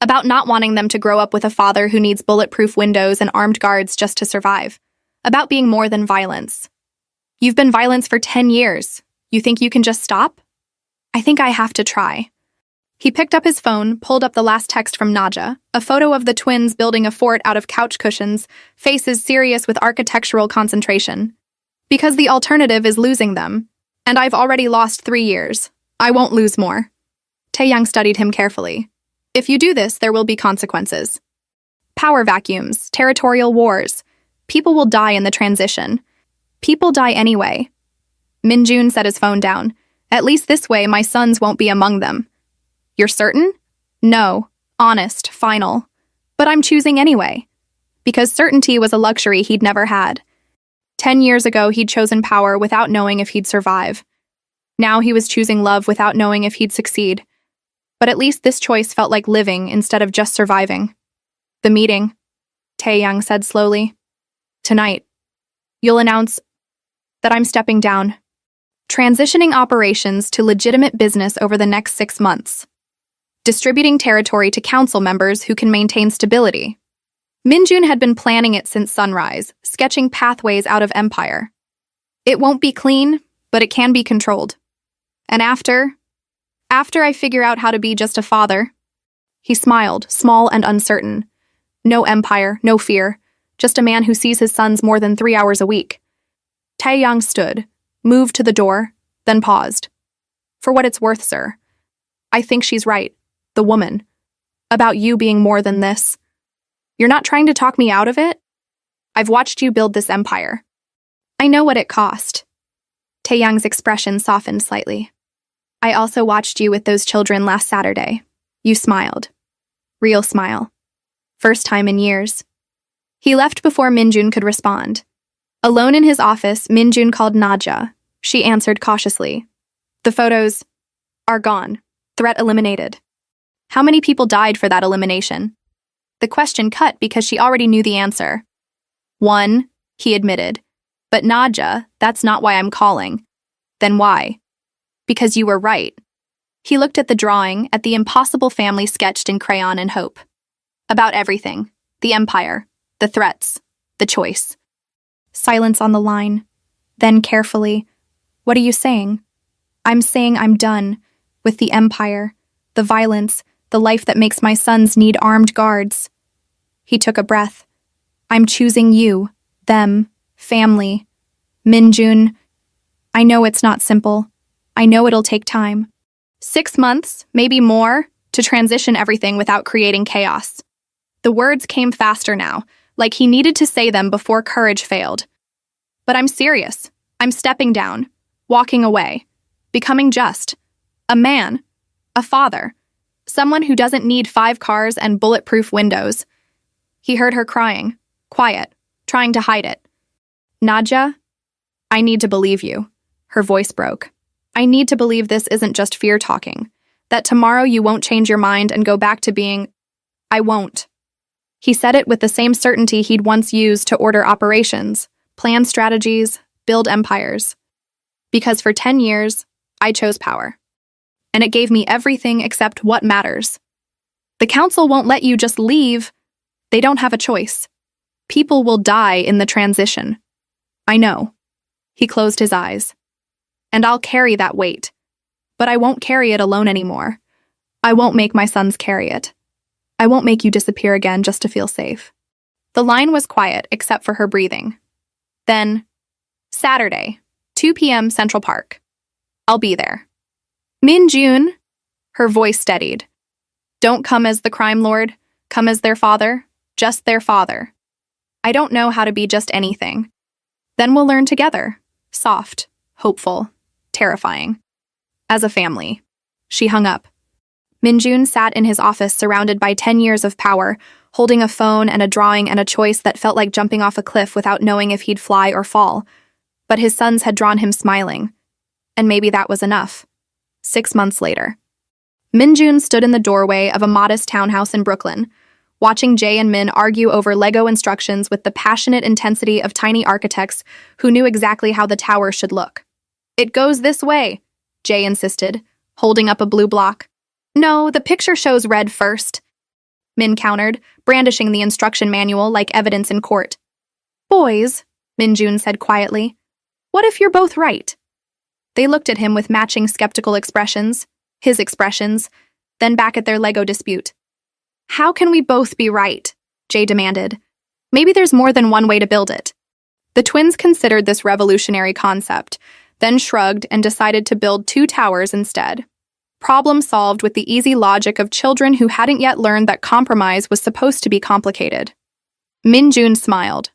About not wanting them to grow up with a father who needs bulletproof windows and armed guards just to survive. About being more than violence. You've been violence for 10 years. You think you can just stop? I think I have to try. He picked up his phone, pulled up the last text from Nadja, a photo of the twins building a fort out of couch cushions, faces serious with architectural concentration. Because the alternative is losing them. And I've already lost 3 years. I won't lose more. Taeyang studied him carefully. If you do this, there will be consequences. Power vacuums, territorial wars. People will die in the transition. People die anyway. Minjun set his phone down. At least this way, my sons won't be among them. You're certain? No. Honest. Final. But I'm choosing anyway. Because certainty was a luxury he'd never had. 10 years ago, he'd chosen power without knowing if he'd survive. Now he was choosing love without knowing if he'd succeed. But at least this choice felt like living instead of just surviving. The meeting, Taeyang said slowly. Tonight, you'll announce that I'm stepping down. Transitioning operations to legitimate business over the next 6 months. Distributing territory to council members who can maintain stability. Minjun had been planning it since sunrise, sketching pathways out of empire. It won't be clean, but it can be controlled. And after I figure out how to be just a father. He smiled, small and uncertain. No empire, no fear, just a man who sees his sons more than 3 hours a week. Taeyang stood, moved to the door, then paused. For what it's worth, sir. I think she's right, the woman. About you being more than this. You're not trying to talk me out of it? I've watched you build this empire. I know what it cost. Taeyang's expression softened slightly. I also watched you with those children last Saturday. You smiled. Real smile. First time in years. He left before Minjun could respond. Alone in his office, Minjun called Nadja. She answered cautiously. The photos are gone. Threat eliminated. How many people died for that elimination? The question cut because she already knew the answer. 1, he admitted. But Nadja, that's not why I'm calling. Then why? Because you were right. He looked at the drawing, at the impossible family sketched in crayon and hope. About everything. The empire. The threats. The choice. Silence on the line. Then carefully, what are you saying? I'm saying I'm done with the empire, the violence, the life that makes my sons need armed guards. He took a breath. I'm choosing you, them, family. Minjun, I know it's not simple. I know it'll take time. 6 months, maybe more, to transition everything without creating chaos. The words came faster now, like he needed to say them before courage failed. But I'm serious. I'm stepping down, walking away, becoming just a man, a father, someone who doesn't need 5 cars and bulletproof windows. He heard her crying, quiet, trying to hide it. Nadja, I need to believe you. Her voice broke. I need to believe this isn't just fear talking, that tomorrow you won't change your mind and go back to being, I won't. He said it with the same certainty he'd once used to order operations, plan strategies, build empires. Because for 10 years, I chose power. And it gave me everything except what matters. The council won't let you just leave. They don't have a choice. People will die in the transition. I know. He closed his eyes. And I'll carry that weight. But I won't carry it alone anymore. I won't make my sons carry it. I won't make you disappear again just to feel safe. The line was quiet except for her breathing. Then, Saturday, 2 p.m. Central Park. I'll be there. Minjun, her voice steadied. Don't come as the crime lord, come as their father, just their father. I don't know how to be just anything. Then we'll learn together, soft, hopeful, terrifying. As a family. She hung up. Minjun sat in his office surrounded by 10 years of power, holding a phone and a drawing and a choice that felt like jumping off a cliff without knowing if he'd fly or fall. But his sons had drawn him smiling. And maybe that was enough. 6 months later. Minjun stood in the doorway of a modest townhouse in Brooklyn, watching Jay and Min argue over Lego instructions with the passionate intensity of tiny architects who knew exactly how the tower should look. It goes this way, Jay insisted, holding up a blue block. No, the picture shows red first, Min countered, brandishing the instruction manual like evidence in court. Boys, Minjun said quietly, what if you're both right? They looked at him with matching skeptical expressions, his expressions, then back at their Lego dispute. How can we both be right? Jay demanded. Maybe there's more than one way to build it. The twins considered this revolutionary concept, then shrugged and decided to build 2 towers instead. Problem solved with the easy logic of children who hadn't yet learned that compromise was supposed to be complicated. Minjun smiled.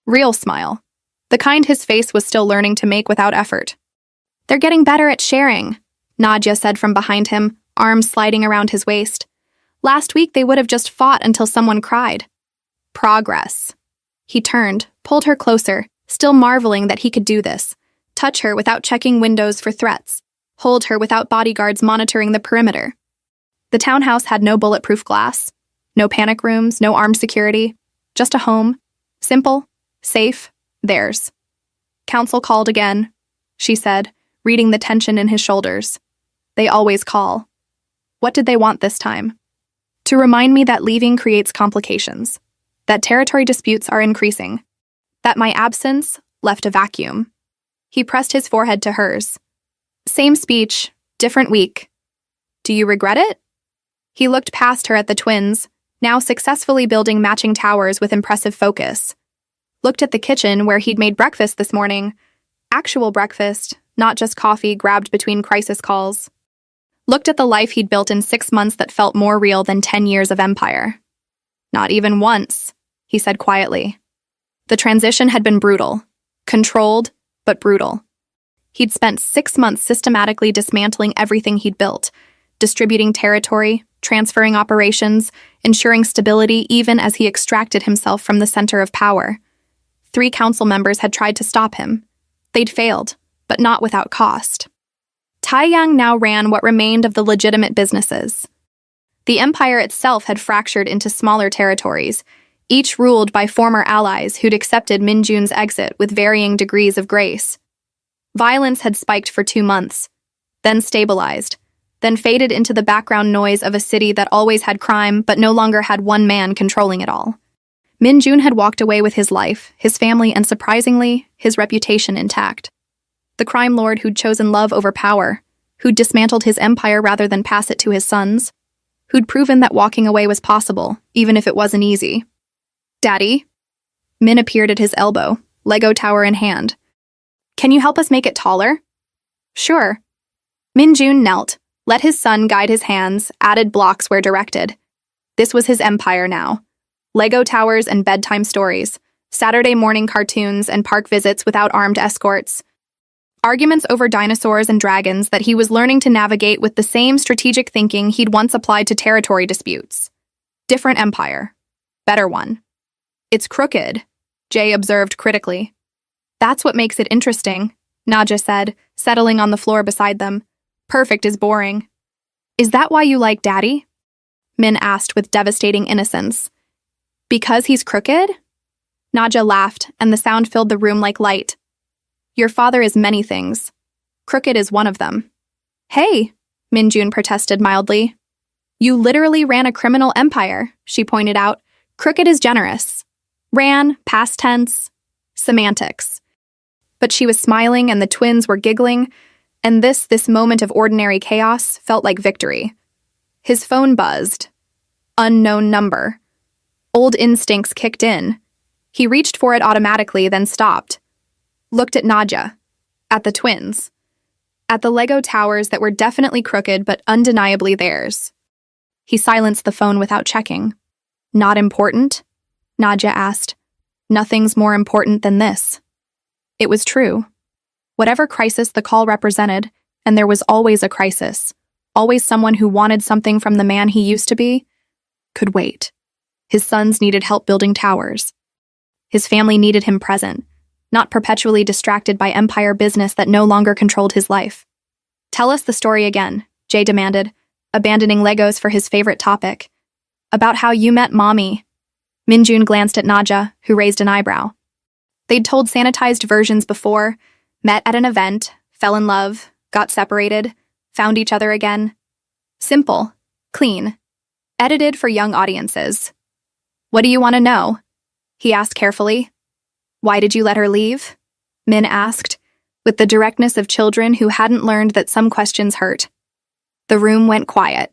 Real smile. The kind his face was still learning to make without effort. They're getting better at sharing, Nadja said from behind him, arms sliding around his waist. Last week they would have just fought until someone cried. Progress. He turned, pulled her closer, still marveling that he could do this. Touch her without checking windows for threats. Hold her without bodyguards monitoring the perimeter. The townhouse had no bulletproof glass, no panic rooms, no armed security, just a home. Simple, safe, theirs. Council called again, she said, reading the tension in his shoulders. They always call. What did they want this time? To remind me that leaving creates complications, that territory disputes are increasing, that my absence left a vacuum. He pressed his forehead to hers. Same speech, different week. Do you regret it? He looked past her at the twins, now successfully building matching towers with impressive focus. Looked at the kitchen where he'd made breakfast this morning. Actual breakfast, not just coffee grabbed between crisis calls. Looked at the life he'd built in 6 months that felt more real than 10 years of empire. Not even once, he said quietly. The transition had been brutal. Controlled, but brutal. He'd spent 6 months systematically dismantling everything he'd built, distributing territory, transferring operations, ensuring stability even as he extracted himself from the center of power. 3 council members had tried to stop him. They'd failed, but not without cost. Taiyang now ran what remained of the legitimate businesses. The empire itself had fractured into smaller territories, each ruled by former allies who'd accepted Minjun's exit with varying degrees of grace. Violence had spiked for 2 months, then stabilized, then faded into the background noise of a city that always had crime but no longer had one man controlling it all. Minjun had walked away with his life, his family, and surprisingly, his reputation intact. The crime lord who'd chosen love over power, who'd dismantled his empire rather than pass it to his sons, who'd proven that walking away was possible, even if it wasn't easy. "Daddy?" Min appeared at his elbow, Lego tower in hand. "Can you help us make it taller?" "Sure." Minjun knelt, let his son guide his hands, added blocks where directed. This was his empire now. Lego towers and bedtime stories, Saturday morning cartoons and park visits without armed escorts. Arguments over dinosaurs and dragons that he was learning to navigate with the same strategic thinking he'd once applied to territory disputes. Different empire. Better one. "It's crooked," Jay observed critically. "That's what makes it interesting," Nadja said, settling on the floor beside them. "Perfect is boring." "Is that why you like Daddy?" Min asked with devastating innocence. "Because he's crooked?" Nadja laughed, and the sound filled the room like light. "Your father is many things. Crooked is one of them." "Hey," Minjun protested mildly. "You literally ran a criminal empire," she pointed out. "Crooked is generous. Ran, past tense, semantics." But she was smiling and the twins were giggling, and this moment of ordinary chaos felt like victory. His phone buzzed. Unknown number. Old instincts kicked in. He reached for it automatically, then stopped. Looked at Nadja. At the twins. At the Lego towers that were definitely crooked but undeniably theirs. He silenced the phone without checking. "Not important?" Nadja asked. "Nothing's more important than this." It was true. Whatever crisis the call represented, and there was always a crisis, always someone who wanted something from the man he used to be, could wait. His sons needed help building towers. His family needed him present, not perpetually distracted by empire business that no longer controlled his life. "Tell us the story again," Jay demanded, abandoning Legos for his favorite topic. "About how you met Mommy." Minjun glanced at Nadja, who raised an eyebrow. They'd told sanitized versions before, met at an event, fell in love, got separated, found each other again. Simple, clean, edited for young audiences. "What do you want to know?" he asked carefully. "Why did you let her leave?" Min asked, with the directness of children who hadn't learned that some questions hurt. The room went quiet.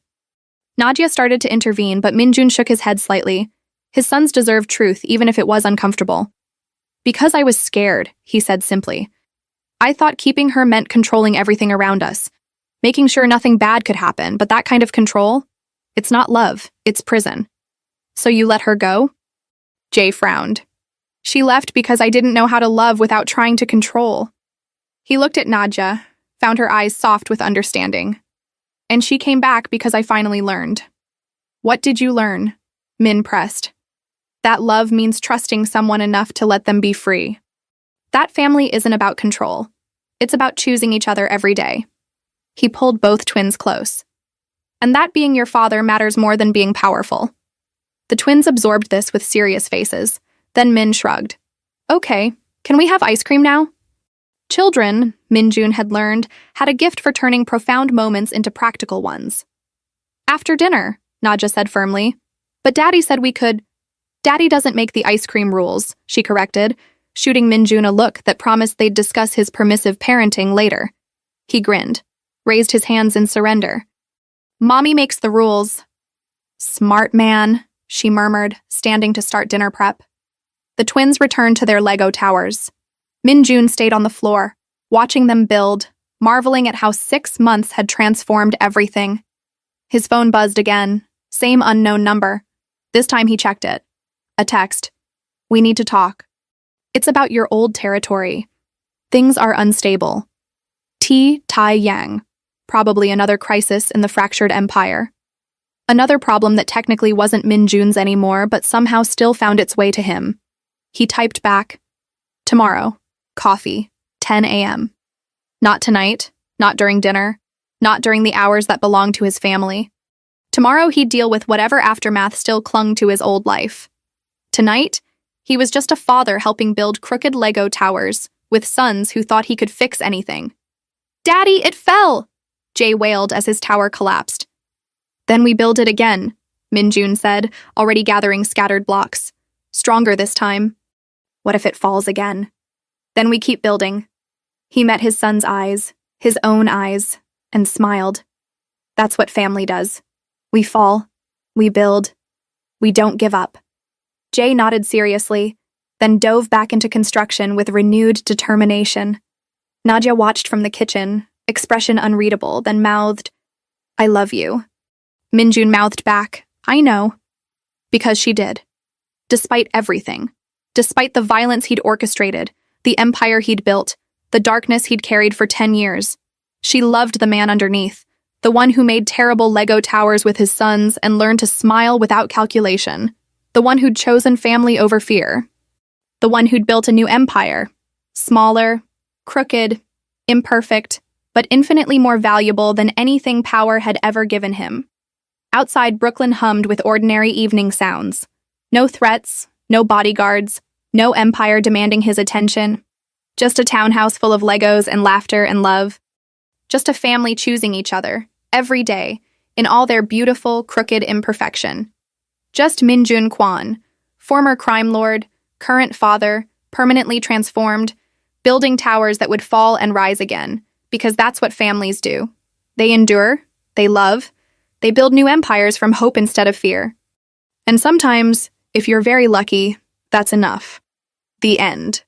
Nadja started to intervene, but Minjun shook his head slightly. His sons deserved truth, even if it was uncomfortable. "Because I was scared," he said simply. "I thought keeping her meant controlling everything around us, making sure nothing bad could happen, but that kind of control? It's not love, it's prison." "So you let her go?" Jay frowned. "She left because I didn't know how to love without trying to control." He looked at Nadja, found her eyes soft with understanding. "And she came back because I finally learned." "What did you learn?" Min pressed. "That love means trusting someone enough to let them be free. That family isn't about control. It's about choosing each other every day." He pulled both twins close. "And that being your father matters more than being powerful." The twins absorbed this with serious faces. Then Min shrugged. "Okay, can we have ice cream now?" Children, Minjun had learned, had a gift for turning profound moments into practical ones. "After dinner," Nadja said firmly. "But Daddy said we could—" "Daddy doesn't make the ice cream rules," she corrected, shooting Minjun a look that promised they'd discuss his permissive parenting later. He grinned, raised his hands in surrender. "Mommy makes the rules." "Smart man," she murmured, standing to start dinner prep. The twins returned to their Lego towers. Minjun stayed on the floor, watching them build, marveling at how 6 months had transformed everything. His phone buzzed again, same unknown number. This time he checked it. A text. "We need to talk. It's about your old territory. Things are unstable. T. Tai Yang. Probably another crisis in the fractured empire. Another problem that technically wasn't Minjun's anymore, but somehow still found its way to him. He typed back, Tomorrow, coffee, 10 a.m. Not tonight, not during dinner, not during the hours that belonged to his family. Tomorrow he'd deal with whatever aftermath still clung to his old life. Tonight, he was just a father helping build crooked Lego towers with sons who thought he could fix anything. "Daddy, it fell!" Jay wailed as his tower collapsed. "Then we build it again," Minjun said, already gathering scattered blocks. "Stronger this time." "What if it falls again?" "Then we keep building." He met his son's eyes, his own eyes, and smiled. That's what family does. We fall, we build, we don't give up. Jay nodded seriously, then dove back into construction with renewed determination. Nadia watched from the kitchen, expression unreadable, then mouthed, "I love you." Minjun mouthed back, "I know." Because she did. Despite everything. Despite the violence he'd orchestrated, the empire he'd built, the darkness he'd carried for 10 years. She loved the man underneath, the one who made terrible Lego towers with his sons and learned to smile without calculation, the one who'd chosen family over fear, the one who'd built a new empire, smaller, crooked, imperfect, but infinitely more valuable than anything power had ever given him. Outside, Brooklyn hummed with ordinary evening sounds. No threats, no bodyguards, no empire demanding his attention. Just a townhouse full of Legos and laughter and love. Just a family choosing each other, every day, in all their beautiful, crooked imperfection. Just Minjun Kwan, former crime lord, current father, permanently transformed, building towers that would fall and rise again, because that's what families do. They endure, they love, they build new empires from hope instead of fear. And sometimes, if you're very lucky, that's enough. The end.